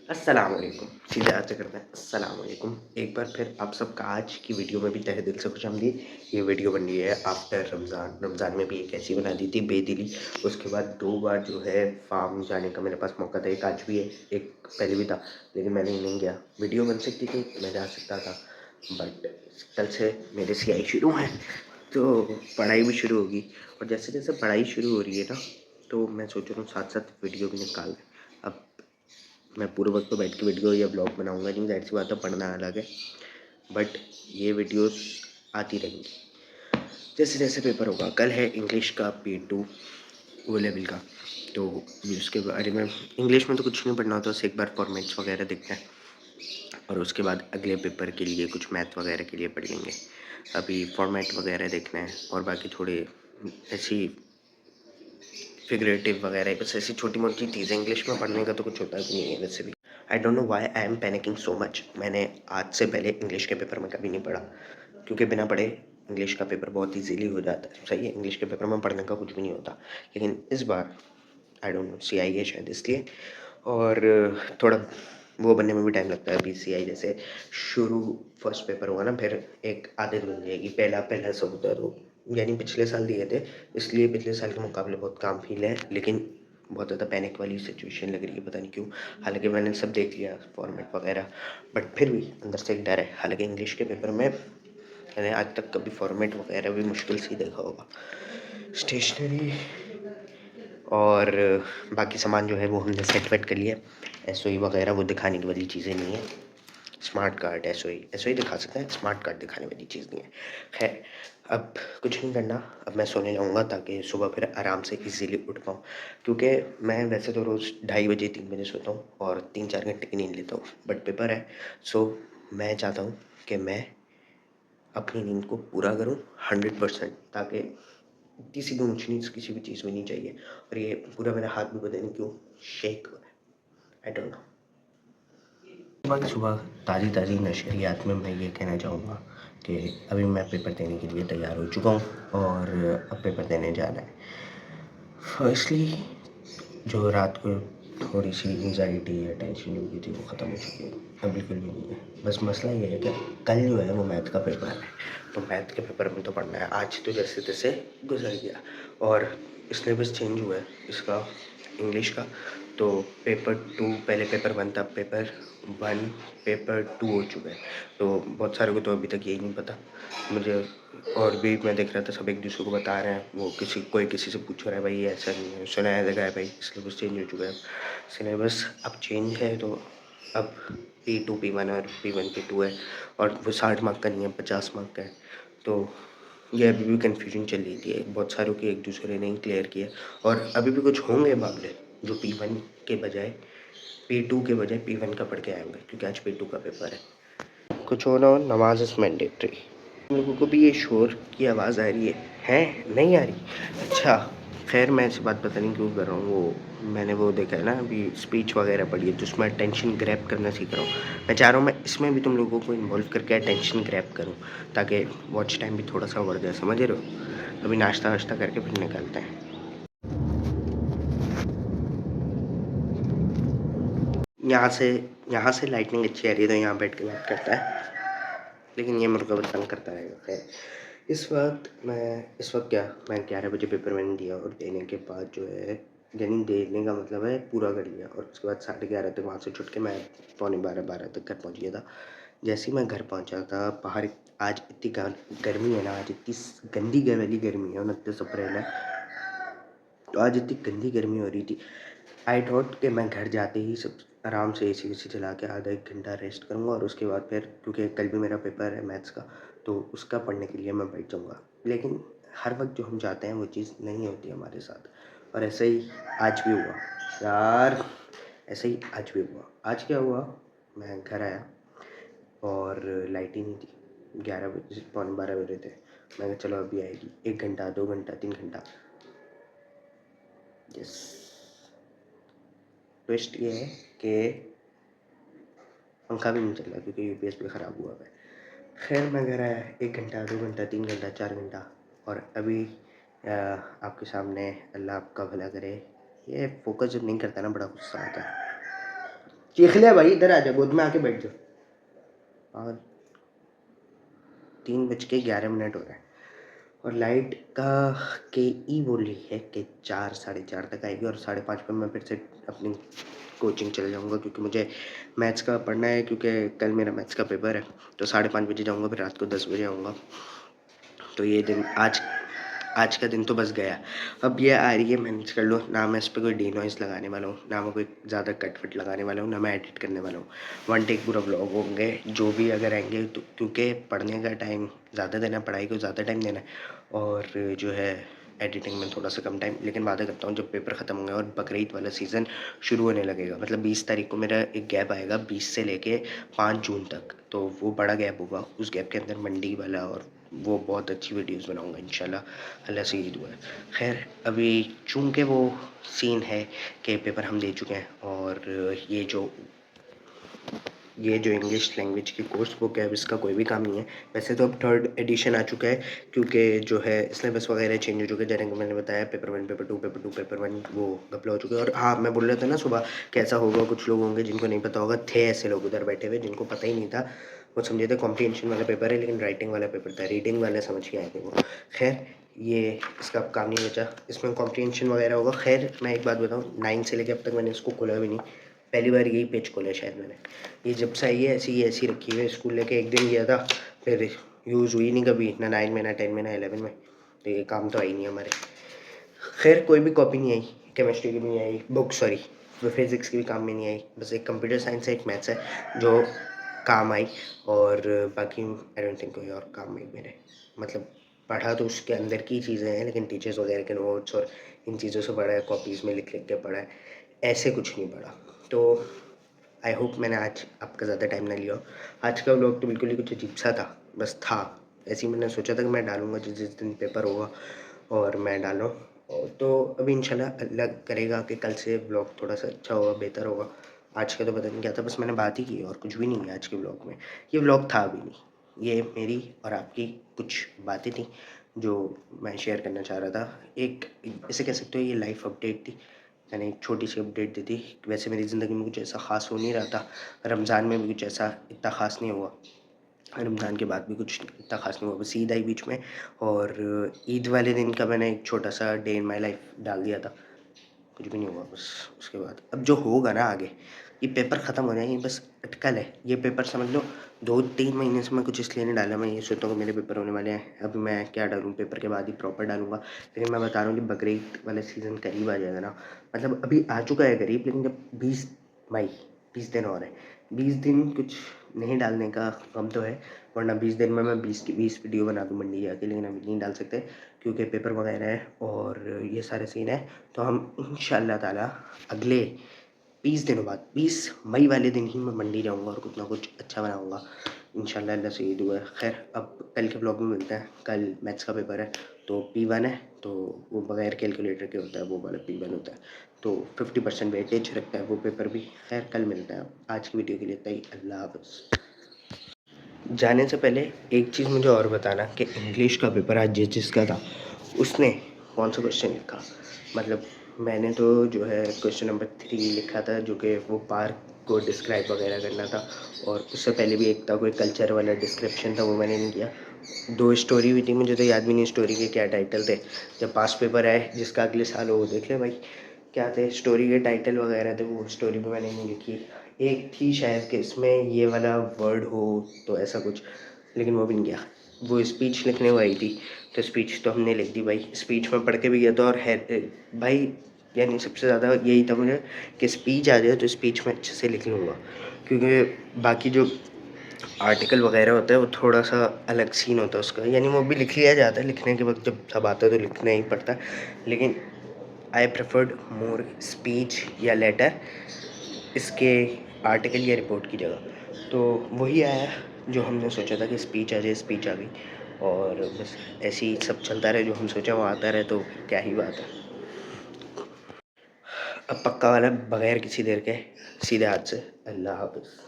अस्सलाम वालेकुम। सीधे आज से करते हैं अस्सलाम वालेकुम। एक बार फिर आप सबका आज की वीडियो में भी तहे दिल से खुशामदीद। ये वीडियो बन रही है आफ्टर रमज़ान। रमज़ान में भी एक ऐसी बना दी थी बेदिली। उसके बाद 2 बार जो है फार्म जाने का मेरे पास मौका था। एक आज भी है, एक पहले भी था, लेकिन मैंने नहीं गया। वीडियो बन सकती थी, मैं जा सकता था, बट कल से मेरे सीआई शुरू हैं, तो पढ़ाई भी शुरू होगी। और जैसे-जैसे पढ़ाई शुरू हो रही है ना, तो मैं सोच रहा हूँ साथ-साथ वीडियो भी निकाल लें। अब मैं पूरे वक्त तो बैठ के वीडियो या ब्लॉग बनाऊंगा नहीं, ज़ाहिर सी बात है, पढ़ना अलग है, बट ये वीडियोस आती रहेंगी जैसे जैसे पेपर होगा। कल है इंग्लिश का P2 वो लेवल का, तो उसके बारे में इंग्लिश में तो कुछ नहीं पढ़ना होता, बस एक बार फॉर्मेट्स वगैरह देखते हैं और उसके बाद अगले पेपर के लिए कुछ मैथ वगैरह के लिए पढ़ लेंगे। अभी फॉर्मेट वगैरह देखना है और बाकी थोड़े ऐसी फिगरेटिव वगैरह, बस ऐसी छोटी मोटी चीज़ें। इंग्लिश में पढ़ने का तो कुछ होता भी नहीं है वैसे भी। I don't know why I am panicking so much. मैंने आज से पहले इंग्लिश के पेपर में कभी नहीं पढ़ा, क्योंकि बिना पढ़े इंग्लिश का पेपर बहुत ईजीली हो जाता है। सही है, इंग्लिश के पेपर में पढ़ने का कुछ भी नहीं होता, लेकिन इस बार आई डोंट नो, सी आई है शायद इसलिए, और थोड़ा वो बनने में भी टाइम लगता है। अभी सी आई जैसे शुरू फर्स्ट पेपर हुआ ना, फिर एक आदत बन जाएगी, पहला पहला सब होता है, तो यानी पिछले साल दिए थे, इसलिए पिछले साल के मुकाबले बहुत काम फील है, लेकिन बहुत ज़्यादा पैनिक वाली सिचुएशन लग रही है, पता नहीं क्यों। हालांकि मैंने सब देख लिया फॉर्मेट वगैरह, बट फिर भी अंदर से एक डर है। हालांकि इंग्लिश के पेपर में मैंने आज तक कभी फॉर्मेट वगैरह भी मुश्किल से ही देखा होगा। स्टेशनरी और बाकी सामान जो है वो हमने सेट वेट कर लिया। एसओई वगैरह वो दिखाने की वाली चीज़ें नहीं है। स्मार्ट कार्ड एसओई एसओई दिखा सकते हैं, स्मार्ट कार्ड दिखाने वाली चीज़ नहीं है। खैर, अब कुछ नहीं करना, अब मैं सोने जाऊँगा ताकि सुबह फिर आराम से इजीली उठ पाऊँ, क्योंकि मैं वैसे तो रोज़ 2:30 3 बजे सोता हूँ और 3-4 घंटे की नींद लेता हूँ, बट पेपर है, सो मैं चाहता हूँ कि मैं अपनी नींद को पूरा करूँ 100%, ताकि किसी भी ऊँच नीच किसी भी चीज़ में नहीं चाहिए। और ये पूरा मेरा हाथ भी पता नहीं क्यों शेक हो रहा है, आई डोंट नो। सुबह सुबह ताज़ी ताज़ी नशरियात में मैं ये कहना चाहूँगा कि अभी मैं पेपर देने के लिए तैयार हो चुका हूँ और अब पेपर देने जाना है। फर्स्टली जो रात को थोड़ी सी एंजाइटी या टेंशन जो हुई थी वो ख़त्म हो चुकी है, अब बिल्कुल भी नहीं है। बस मसला ये है कि कल जो है वो मैथ का पेपर है, तो मैथ के पेपर में तो पढ़ना है। आज तो जैसे तैसे गुजर गया, और सिलेबस चेंज हुआ है इसका, इंग्लिश का। तो पेपर 2 पहले पेपर 1 था, पेपर 1 पेपर 2 हो चुका है, तो बहुत सारे को तो अभी तक यही नहीं पता मुझे। और भी मैं देख रहा था सब एक दूसरे को बता रहे हैं, वो कोई किसी से पूछ रहा है, भाई ये ऐसा नहीं है, सुनाया जगह है, भाई सिलेबस चेंज हो चुका है। सिलेबस अब चेंज है, तो अब P2 P1 और P1 P2 है, और वो 60 मार्क का नहीं है, 50 मार्क का है। तो ये अभी भी कन्फ्यूजन चल रही थी, बहुत सारों की एक दूसरे ने क्लियर किया, और अभी भी कुछ होंगे मामले जो P1 के बजाय P2 के बजाय P1 का पढ़ के आएंगे, क्योंकि आज P2 का पेपर है। कुछ हो ना हो, नमाज इज़ मैंडेटरी। तुम लोगों को भी ये शोर की आवाज़ आ रही है? हैं? नहीं आ रही? अच्छा, खैर मैं ऐसी बात पता नहीं क्यों कर रहा हूँ। वो मैंने वो देखा है ना, अभी स्पीच वगैरह पढ़ी है, तो उसमें अटेंशन ग्रैब करना सीख रहा हूँ। मैं चाह रहा हूँ मैं इसमें भी तुम लोगों को इन्वॉल्व करके अटेंशन ग्रैब करूँ, ताकि वॉच टाइम भी थोड़ा सा बढ़ जाए, समझ रहे हो? अभी नाश्ता वाश्ता करके फिर निकलते हैं। यहाँ से यहाँ से लाइटनिंग अच्छी आ रही है, तो यहाँ बैठ के बात करता है, लेकिन ये मेरे को तंग करता रहेगा। खैर, इस वक्त क्या, मैं 11 बजे पेपर मैंने दिया, और देने के बाद जो है, यानी देने का मतलब है पूरा कर लिया, और उसके बाद 11:30 तक वहाँ से छुट के मैं पौने 12 तक घर पहुँच गया था। जैसे ही मैं घर पहुँचा था, बाहर आज इतनी गर्मी है ना, आज इतनी गंदी वाली गर्मी है, 29 अप्रैल है, तो आज इतनी गंदी गर्मी हो रही थी। आई थॉट कि मैं घर जाते ही सब आराम से एसी वेसी चला के आधा 1 घंटा रेस्ट करूँगा, और उसके बाद फिर, क्योंकि कल भी मेरा पेपर है मैथ्स का, तो उसका पढ़ने के लिए मैं बैठ जाऊँगा। लेकिन हर वक्त जो हम चाहते हैं वो चीज़ नहीं होती हमारे साथ, और ऐसे ही आज भी हुआ यार, ऐसे ही आज भी हुआ। आज क्या हुआ, मैं घर आया और लाइट ही नहीं थी, 11 बजे पौने 12 बजे थे। मैंने चलो अभी आएगी, 1 घंटा 2 घंटा 3 घंटा। यस, ट्विस्ट ये है कि पंखा भी नहीं चल रहा, क्योंकि यूपीएस भी ख़राब हुआ है। खैर, मैं घर आया, 1 घंटा 2 घंटा 3 घंटा 4 घंटा, और अभी आपके सामने, अल्लाह आपका भला करे। ये फोकस जब नहीं करता ना, बड़ा गुस्सा आता है। चीख ले भाई, इधर आ जा, गोद में आके बैठ जा। और 3:11 हो रहा है और लाइट का के ई बोल रही है कि 4 साढ़े 4 तक आएगी और 5:30 पर मैं फिर से अपनी कोचिंग चले जाऊँगा, क्योंकि मुझे मैथ्स का पढ़ना है, क्योंकि कल मेरा मैथ्स का पेपर है। तो 5:30 बजे जाऊँगा, फिर रात को 10 बजे आऊँगा। तो ये दिन आज का दिन तो बस गया। अब ये आ रही है, मैनेज कर लो ना। मैं इस पर कोई डिनॉइस लगाने वाला हूँ, ना मैं कोई ज़्यादा कट वट लगाने वाला हूँ, ना मैं एडिट करने वाला हूँ। वन टेक पूरा व्लॉग होंगे जो भी अगर आएंगे तो, क्योंकि पढ़ने का टाइम ज़्यादा देना है, पढ़ाई को ज़्यादा टाइम देना है और जो है एडिटिंग में थोड़ा सा कम टाइम। लेकिन वादा करता हूँ जब पेपर ख़त्म होंगे और बकरीद वाला सीज़न शुरू होने लगेगा, मतलब 20 तारीख को मेरा एक गैप आएगा, 20 से लेके 5 जून तक। तो वो बड़ा गैप होगा, उस गैप के अंदर मंडी वाला और वो बहुत अच्छी वीडियोस बनाऊंगा इंशाल्लाह, अल्लाह से ही दुआ है। खैर अभी चूँकि वो सीन है कि पेपर हम दे चुके हैं और ये जो इंग्लिश लैंग्वेज की कोर्स बुक है अब इसका कोई भी काम नहीं है। वैसे तो अब 3rd एडिशन आ चुका है, क्योंकि जो है सिलेबस वगैरह चेंज हो चुके हैं। जैसे कि मैंने बताया पेपर 1 पेपर 2 पेपर 2 पेपर 1 वो घपला हो चुके हैं। और हाँ, मैं बोल रहा था ना सुबह कैसा होगा, कुछ लोग होंगे जिनको नहीं पता होगा, थे ऐसे लोग उधर बैठे हुए जिनको पता ही नहीं था। वो समझे थे कॉम्प्रीहेंशन वाला पेपर है, लेकिन राइटिंग वाला पेपर था, रीडिंग वाले समझ के आए थे वो। खैर ये इसका अब काम नहीं बचा, इसमें कॉम्प्रीहेंशन वगैरह होगा। खैर मैं एक बात बताऊँ, 9 से लेकर अब तक मैंने इसको खोला भी नहीं, पहली बार यही पेज खोला शायद मैंने। ये जब से आई है ऐसी रखी हुई है। स्कूल लेके एक दिन गया था, फिर यूज़ हुई नहीं कभी, ना 9 में ना 10 में ना 11 में। तो ये काम तो आई नहीं हमारे। खैर कोई भी कॉपी नहीं आई, केमिस्ट्री की भी नहीं आई बुक, सॉरी फिज़िक्स की भी काम में नहीं आई। बस एक कंप्यूटर साइंस है, एक मैथ्स है जो काम आई। और बाकी आई डोंट थिंक कोई और काम आई मेरे। मतलब पढ़ा तो उसके अंदर की चीज़ें हैं, लेकिन टीचर्स वगैरह के नोट्स और इन चीज़ों से पढ़ा है, कॉपीज़ में लिख लिख के पढ़ा है, ऐसे कुछ नहीं पढ़ा। तो आई होप मैंने आज आपका ज़्यादा टाइम ना लिया हो। आज का व्लॉग तो बिल्कुल ही कुछ अजीब सा था, बस था ऐसे ही। मैंने सोचा था कि मैं डालूँगा जिस जिस दिन पेपर होगा और मैं डाल रहा हूँ। और तो अभी इंशाल्लाह अल्लाह करेगा कि कल से व्लॉग थोड़ा सा अच्छा होगा, बेहतर होगा। आज का तो पता नहीं क्या था, बस मैंने बात ही की और कुछ भी नहीं है आज के व्लॉग में। ये व्लॉग था अभी नहीं, ये मेरी और आपकी कुछ बातें थी जो मैं शेयर करना चाह रहा था। एक ऐसे कह सकते हो ये लाइफ अपडेट थी, मैंने एक छोटी सी अपडेट दी थी। वैसे मेरी ज़िंदगी में कुछ ऐसा ख़ास हो नहीं रहा था, रमज़ान में भी कुछ ऐसा इतना ख़ास नहीं हुआ, रमज़ान के बाद भी कुछ इतना ख़ास नहीं हुआ। बस ईद आई बीच में और ईद वाले दिन का मैंने एक छोटा सा डे इन माई लाइफ डाल दिया था, कुछ भी नहीं हुआ बस। उसके बाद अब जो होगा ना आगे, ये पेपर ख़त्म हो जाएंगे, बस अटकल है ये पेपर, समझ लो 2-3 महीने से मैं कुछ इसलिए नहीं डाला। मैं ये सोचता हूँ कि मेरे पेपर होने वाले हैं, अब मैं क्या डालूँ, पेपर के बाद ही प्रॉपर डालूँगा। लेकिन मैं बता रहा हूँ कि बकरीद वाला सीज़न करीब आ जाएगा ना, मतलब अभी आ चुका है करीब, लेकिन जब 20 मई, 20 दिन और है, 20 दिन कुछ नहीं डालने का गम तो है। वरना 20 दिन में मैं 20 की 20 वीडियो बना दूँ मंडी जाके, लेकिन अभी नहीं डाल सकते क्योंकि पेपर वगैरह है और ये सारे सीन है। तो हम इंशाअल्लाह ताला अगले 20 दिनों बाद 20 मई वाले दिन ही मैं मंडी जाऊंगा और कुछ ना कुछ अच्छा बनाऊंगा इंशाल्लाह, अल्लाह से ये दुआ है। खैर अब कल के ब्लॉग में मिलते हैं। कल मैथ्स का पेपर है तो P1 है, तो वो बगैर कैलकुलेटर के होता है, वो वाला P1 होता है, तो 50% वेटेज रखता है वो पेपर भी। खैर कल मिलते हैं। आज की वीडियो के लिए इतना ही, अल्लाह हाफ़िज़। जाने से पहले एक चीज़ मुझे और बताना कि इंग्लिश का पेपर आज जिसका था उसने कौन सा क्वेश्चन लिखा। मतलब मैंने तो जो है क्वेश्चन नंबर 3 लिखा था, जो कि वो पार्क को डिस्क्राइब वगैरह करना था। और उससे पहले भी एक था कोई कल्चर वाला डिस्क्रिप्शन था, वो मैंने नहीं किया। 2 स्टोरी हुई थी, मुझे तो याद भी नहीं स्टोरी के क्या टाइटल थे। जब पास पेपर आए जिसका अगले साल हो, वो देख ले भाई क्या थे स्टोरी के टाइटल वगैरह थे, वो स्टोरी भी मैंने नहीं लिखी। एक थी शायद कि इसमें ये वाला वर्ड हो तो ऐसा कुछ, लेकिन वो भी नहीं गया। वो स्पीच लिखने को आई थी तो स्पीच तो हमने लिख दी भाई, स्पीच में पढ़ के भी गया था। और है भाई, यानी सबसे ज़्यादा यही था मुझे कि स्पीच आ जाए तो स्पीच में अच्छे से लिख लूँगा, क्योंकि बाकी जो आर्टिकल वगैरह होता है वो थोड़ा सा अलग सीन होता है उसका, यानी वो भी लिख लिया जाता है, लिखने के वक्त जब सब आता है तो लिखना ही पड़ता है। लेकिन आई प्रेफर्ड मोर स्पीच या लेटर इसके आर्टिकल या रिपोर्ट की जगह। तो वही आया जो हमने सोचा था कि स्पीच आ जाए, स्पीच आ गई। और बस ऐसे ही सब चलता रहे, जो हम सोचा वो आता रहे, तो क्या ही बात है। अब पक्का वाला बगैर किसी देर के सीधे हाथ से, अल्लाह हाफ़िज़।